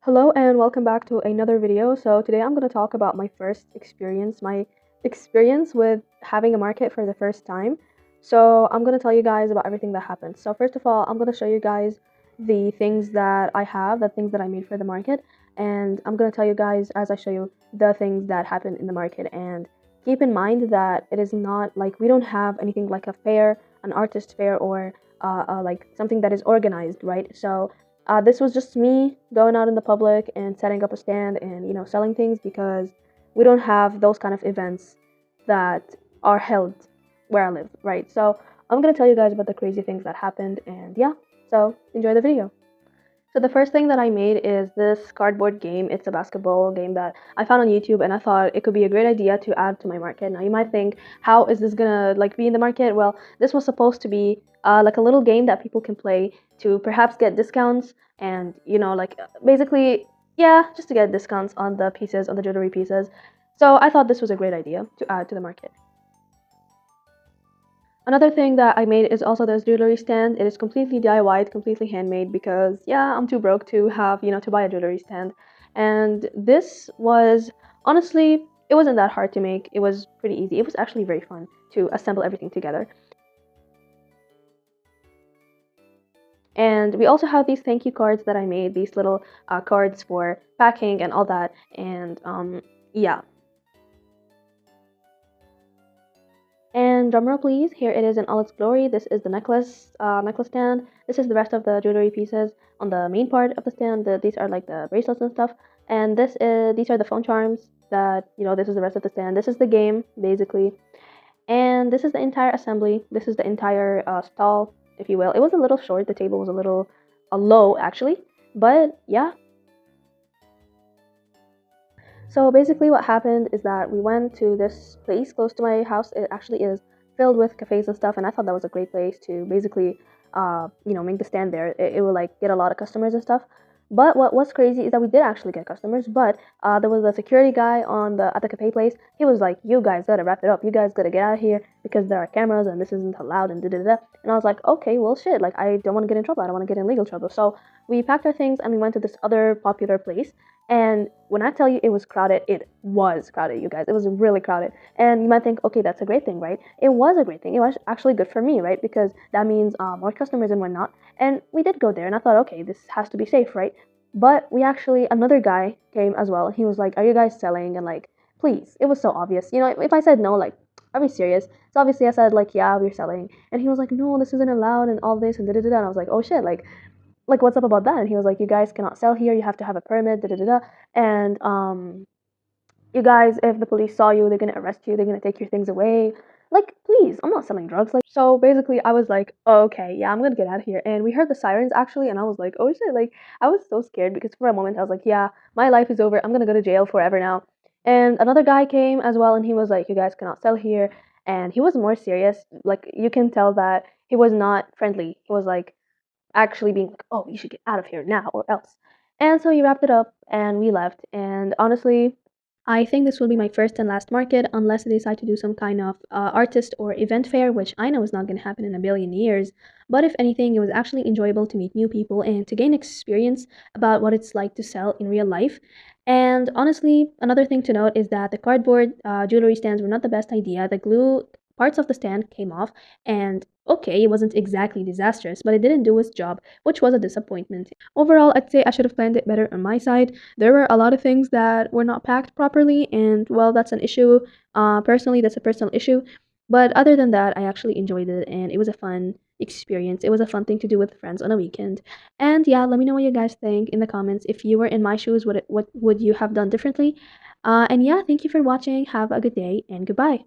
Hello and welcome back to another video. So today I'm going to talk about my experience with having a market for the first time. So I'm going to tell you guys about everything that happened. So first of all, I'm going to show you guys the things that I have, the things that I made for the market, and I'm going to tell you guys as I show you the things that happened in the market. And keep in mind that it is not like we don't have anything like a fair, an artist fair, or like something that is organized, right? So this was just me going out in the public and setting up a stand and selling things because we don't have those kind of events that are held where I live, right? So I'm gonna tell you guys about the crazy things that happened, and yeah, so enjoy the video. So the first thing that I made is this cardboard game. It's a basketball game that I found on YouTube, and I thought it could be a great idea to add to my market. Now you might think, how is this gonna be in the market? Well, this was supposed to be like a little game that people can play to perhaps get discounts, and basically, yeah, just to get discounts on the pieces, on the jewelry pieces. So I thought this was a great idea to add to the market. Another thing that I made is also this jewelry stand. It is completely DIY, it's completely handmade because yeah, I'm too broke to have, to buy a jewelry stand. And this was honestly, it wasn't that hard to make. It was pretty easy. It was actually very fun to assemble everything together. And we also have these thank you cards that I made, these little cards for packing and all that. And yeah, and drumroll please, here it is in all its glory. This is the necklace stand. This is the rest of the jewelry pieces on the main part of the stand. These are like the bracelets and stuff. And these are the phone charms that, this is the rest of the stand. This is the game, basically. And this is the entire assembly. This is the entire stall, if you will. It was a little short. The table was a little low, actually. But yeah, so basically, what happened is that we went to this place close to my house. It actually is filled with cafes and stuff, and I thought that was a great place to basically, make the stand there. It will like get a lot of customers and stuff. But what was crazy is that we did actually get customers, but there was a security guy at the cafe place. He was like, "You guys gotta wrap it up. You guys gotta get out of here because there are cameras and this isn't allowed." And da da da. And I was like, "Okay, well, shit. Like, I don't want to get in trouble. I don't want to get in legal trouble." So we packed our things and we went to this other popular place. And when I tell you it was crowded, it was crowded, you guys. It was really crowded. And you might think, okay, that's a great thing, right? It was a great thing. It was actually good for me, right? Because that means more customers and whatnot. And we did go there, and I thought, okay, this has to be safe, right? But another guy came as well. He was like, "Are you guys selling?" And like, please, it was so obvious. If I said no, like, are we serious? So obviously I said, like, yeah, we're selling. And he was like, "No, this isn't allowed," and all this and da da da. And I was like, oh shit, like what's up about that? And he was like, "You guys cannot sell here, you have to have a permit, da da da da." And you guys, if the police saw you, they're gonna arrest you, they're gonna take your things away. Like, please, I'm not selling drugs. Like, so basically I was like, oh, okay, yeah, I'm gonna get out of here. And we heard the sirens actually, and I was like, oh shit, like I was so scared because for a moment I was like, yeah, my life is over, I'm gonna go to jail forever now. And another guy came as well, and he was like, "You guys cannot sell here." And he was more serious. Like, you can tell that he was not friendly. He was like actually being like, "Oh, you should get out of here now or else." And so he wrapped it up and we left. And honestly, I think this will be my first and last market unless I decide to do some kind of artist or event fair, which I know is not going to happen in a billion years. But if anything, it was actually enjoyable to meet new people and to gain experience about what it's like to sell in real life. And honestly, another thing to note is that the cardboard jewelry stands were not the best idea. The glue parts of the stand came off, and okay, it wasn't exactly disastrous, but it didn't do its job, which was a disappointment. Overall, I'd say I should have planned it better on my side. There were a lot of things that were not packed properly, and well, that's an issue. Personally, that's a personal issue. But other than that, I actually enjoyed it, and it was a fun experience. It was a fun thing to do with friends on a weekend. And yeah, let me know what you guys think in the comments. If you were in my shoes, what would you have done differently? And yeah, thank you for watching. Have a good day, and goodbye.